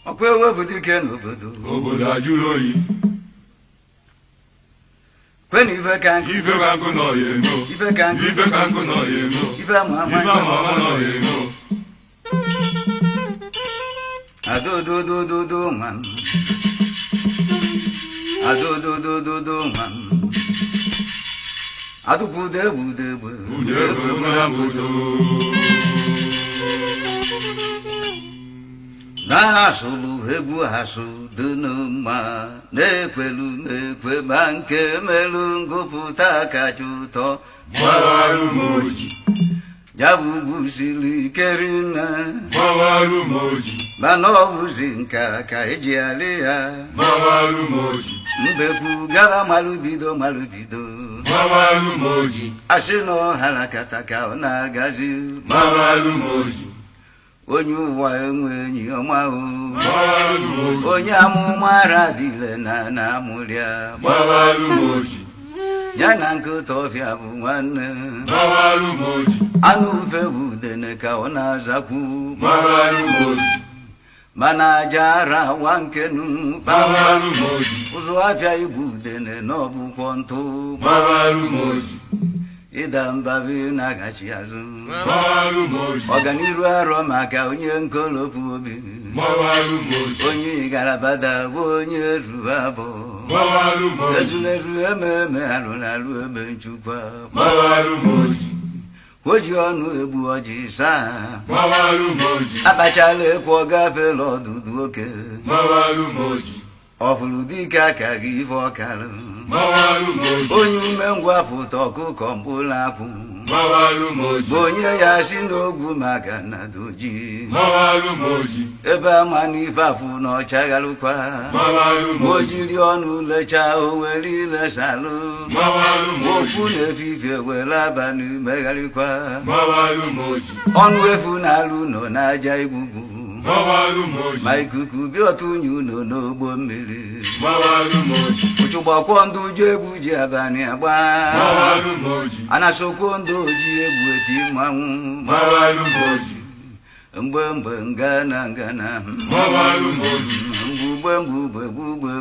Okwewe budike n'obodo obodo ajụrụ oyi kweni ife ka nkụ nọ ya emo ife ka nkụ nọ ya emo ife ama nọ ya emo adododododo man adododododo man adukwudegwudegwe udegwe na mbodo na-asụlụ egwu asụ dị n'ụma na-ekwelu na-ekwe ma nke melu ngụpụta kacha ụtọ gbawarụ m oji ya bụ ugwu siri ike rinne gbawarụ m oji mana ọ bụzi nka ka eji alị ya gbawarụ m oji mbekwu gara malụbido gbawarụ m oji asị na ọhara kata ka ọ na-agazi gbawarụ m oji onye ụwa enwe enyi ọma gbawarụ m oji onye amụma radile na amụrịa gbawarụ m oji ya na nkịta ọfịa bụ nwanne gbawarụ m oji anụ ufe bụ udene ka ọ na-azakwu gbawarụ m oji mana aja ara wa nkenu gbawarụ m oji ụzụ afịa igbu udene n'ọbụkwọ ntụ gbawarụ m oji ịda mbabi na-agachi azụ gbawarụ m oji ọganiru arọ maka onye nkolopu obi gbawarụ m oji onye igarabada bụ onye ruru abụọ gbawarụ m oji ezulezu ememe alụlalụ ebe nchukwa gbawarụ m oji o ji ọnụ egbu ọjị saa gbawarụ m oji akpachala ekwe ọ gafela ọdụdụ oke gbawarụ m oji ọfụrụ dike aka gị ife ọkarụ gbawarụ m oji onye ume ngwa pụta ọkụkọ mkpụrụ akwụ gbawarụ m oji bụ onye ya si n'ogwu maka na doji gbawarụ m oji ebe ama n'ife afụ na ọchagharụkwa gbawarụ m o oji jiri ọnụ lechaa o were ilesalụ gbawarụ m oji okwu na-efifie were abalị megharịkwa gbawarụ m oji ọnụ efu na-alụ nọ n'aja igbugbu gbawarụ m oji ma ikuku bịa otu unyi ụlọ n'ogbo mmiri gbawarụ m oji ụchụgbakwọ ndụ ji egwu ji abalị agba gbawarụ m oji anasokwo ndụ oji egwu eti mmanwụ gbawarụ m oji mgbe ngana gbawarụ m oji mgbugbe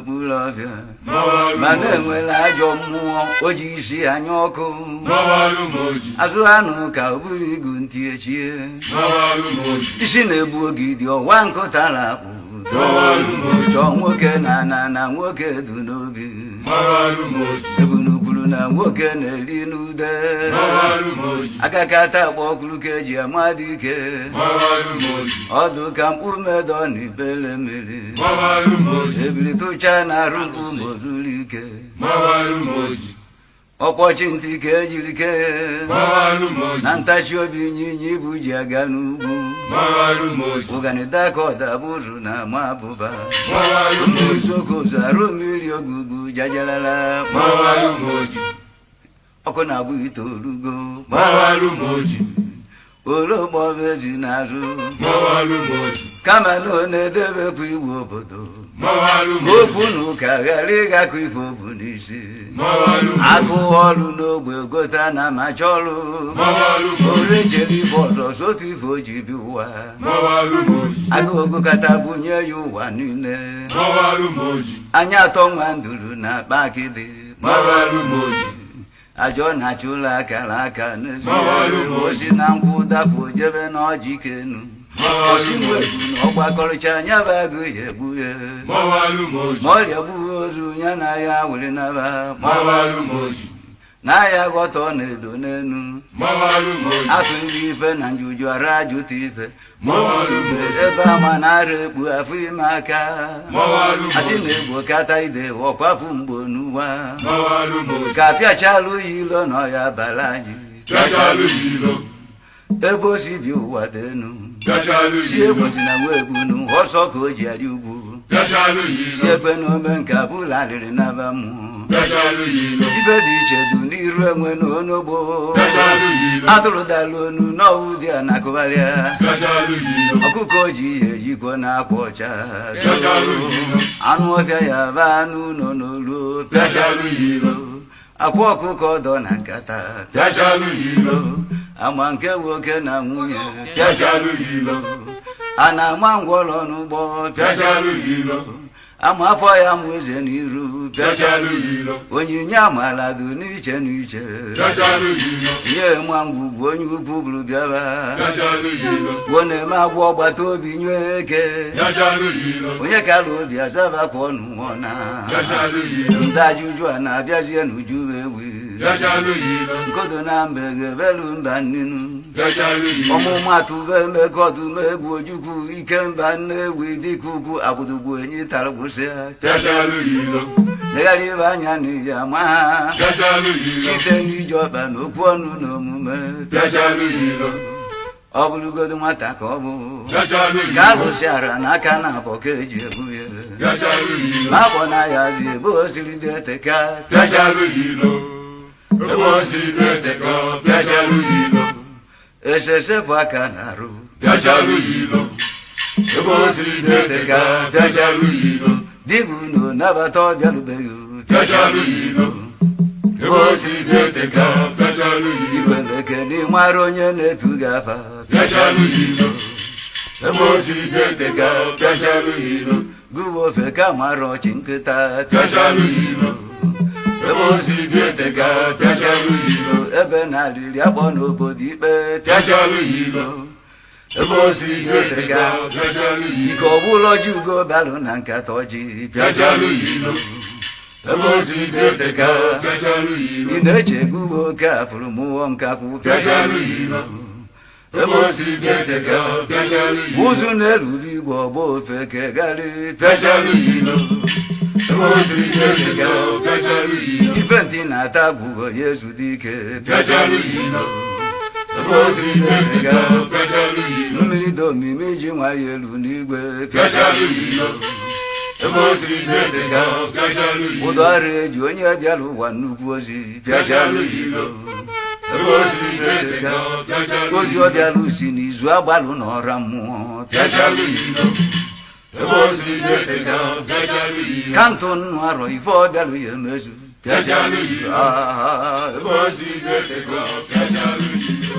gburu ọbịa gbawarụ m mana oji enwere ajọ mmụọ o ji isi anya ọkụ gbawarụ m oji azụ anụ ka o buru igu ntị echie gbawarụ m oji isi na-egbu ogidi ọwa nkụtara akpụ gbawarụ m oji chọọ nwoke na nwoke du n'obi gbawarụ m oji ebunukwuru na nwoke na-eri n'ude gbawarụ m oji akakata agba ọkụrụ ka eji amadị ike gbawarụ m oji ọdụ ka mkpu medọ na ibele mmiri gbawarụ m oji ebili tụcha na arụ mkpu moruru ike gbawarụ m oji ọkpọchi ntị ka ejiri kee gbawarụ m oji na ntachi obi ịnyịnya ibu ji aga n'ugwu gbawarụ m oji ụganida ka ọdabụrụ na ama abụba gbawarụ m oji uzokozu arụ mmiri ogugbu jajalala gbawarụ m oji ọkụ na-abụ itoolugo gbawarụ m oji ologboezi n'azụ gbawarụ m oji kama na ọ na-edebekwa iwu obodo gbawarụ m okwu na ụka ghara ịgakọ ife obu n'isi gbawarụ m agụ ọrụ n'ogbe gota na macha ọrụ gbawarụ m ore jere ife ọzọ sotu ife o ji bi ụwa gbawarụ m oji agụgụ kata bunye ya ụwa niile gbawarụ m oji anya atọ nwa nduru na akpa akịdị gbawarụ m oji ajọ na-achụ ụlọ akara aka n'ezi Gbawarụ m oji. osi na nkwụ dapụ jebe n'ọjị kenu gbawarụ m osimiri oji na ọgbakọrịcha anya bụ agụ ya egbu ya gbawarụ m oji ma ọrịa gbughị ozu ya na ya were naba gbawarụ m oji na ya ghọta ọ na-edo n'enu gbawarụ m oji atụghị ife na njuju ara ajụta ife gbawarụ m oji ebe ama na-ara ekpu afọ ime aka gbawarụ m asị oji na-egbo kata ide ọkwapụ mgbo n'ụwa gbawarụ m oji ka pịachalụ ya ilo na ọya bara anyị bịachalụ ya ilo ebe o si bi ụwa dị enu bịachalụ si ya ilo egbozi na nwa egbunu ọsọ ka o ji arị ugwu bịachalụ ya si ilo ekwe na ome nke abụla arịrị naba mmụọ bịachalụ ya ilo ibe dị iche du n'iru enwe na onogbo bịachalụ ya ilo atụrụ dalụ onu n'ọwụ dị a na-akụgharịa bịachalụ ya ilo ọkụkọ ji ihe ejikọ na akwa ọcha bịachalụ ya ilo anụ ọbịa ya bụ anụ nọ n'olu bịachalụ ya ilo akwa ọkụkọ dọ na nkata bịachalụ ya ilo ama nke nwoke na nwunye bịachalụ ya ilo ana mangwolo n'ugbo Bịajalụ ilo. ama afọ ya mụ eze n'iru Bịajalụ ilo. onyinye amala dị n'iche n'iche Bịajalụ ilo. nye mangwugwu onye ukwu bụrụ bịaba Bịajalụ ilo. gwọ na-eme agwọ ọgbata obi nye eke Bịajalụ ilo. onye kara obi azaba ka ọnụ nwụọna Bịajalụ ilo. ndị ajụjụ a na-abịazie n'uju ewi Bịajalụ ilo. nkodo na mbe ga-ebelu mba nnenu Bịajalụ ilo. ọmụmatụ be emekọdụm egwu ojukwu ike mba nnewi dịka ugwu agbụdogbu enyi tara gwụsịa Bịajalụ ilo. legharị ibe anya n'iyi ama ha Bịajalụ ilo. site n'iji ọba na okwu ọnụ na omume Bịajalụ ilo. ọ bụrụgodo nwata ka ọ bụ Bịajalụ ka ilo. alụsịara n'aka na abọ ka eji ebu ya Bịajalụ ilo. ma abọ na ya zi ebe o siri dị eteka Bịajalụ ilo. Ebe o si na-eteka. Bịajalụ ilo. esese bụ aka na-arụ Bịajalụ ilo. Ebe o si na-eteka. Bịajalụ ilo. dibụ na nabata ọbịarubeghị Bịajalụ ilo. Ebe o si na-eteka. Bịajalụ ilo. ikweleke n'ịmara onye na-etu gị afa Bịajalụ ilo. Ebe o si na-eteka. Bịajalụ ilo. gụwa ofe ka mara ọchị nkịta Bịajalụ ilo. Ebe o si na-eteka. Bịajalụ ilo. ebe na-alịrị akpọ n'obodo ikpe Bịajalụ ilo. Ebe o si na-eteka. Bịajalụ ilo. ike ọbụla ọjị ugo balụ na nkata ọjị Bịajalụ ilo. Ebe o si na-eteka. Bịajalụ ilo. ị na-eche gụwa oke afụrụ mụọ nkakwu Bịajalụ ilo. Ebe o si na-eteka. Bịajalụ ilo. ụzụ na-eruru igwe ọgba ofe kegarị Bịajalụ ilo. Ebe o si na-eteka. Bịajalụ ilo. ife ntị na-ata agwụgo ya ezudi ike Bịajalụ ilo. Ebe o si na-eteka. Bịajalụ ilo. mmiri dị omimi ji nwa ya elu n'igwe Bịajalụ ilo. Ebe o si na-eteka. Bịajalụ ilo. ụdọ ọrụ eji onye bịara ụwa nnukwu ozi Bịajalụ ilo. Ebe o si na-eteka. Bịajalụ ozi ilo. ọ bịara si n'izu agbalụ na ọra mmụọ Bịajalụ ilo. Ebe o si na-eteka. Bịajalụ ilo. ka ntụ nnụ arọ ife ọ bịalụ ya emezu Bịajalụ ilo. Ah, Ebe o si na-eteka. Bịajalụ ilo.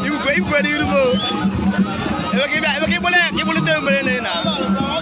You go, you go, you go. If I keep it, I'm going to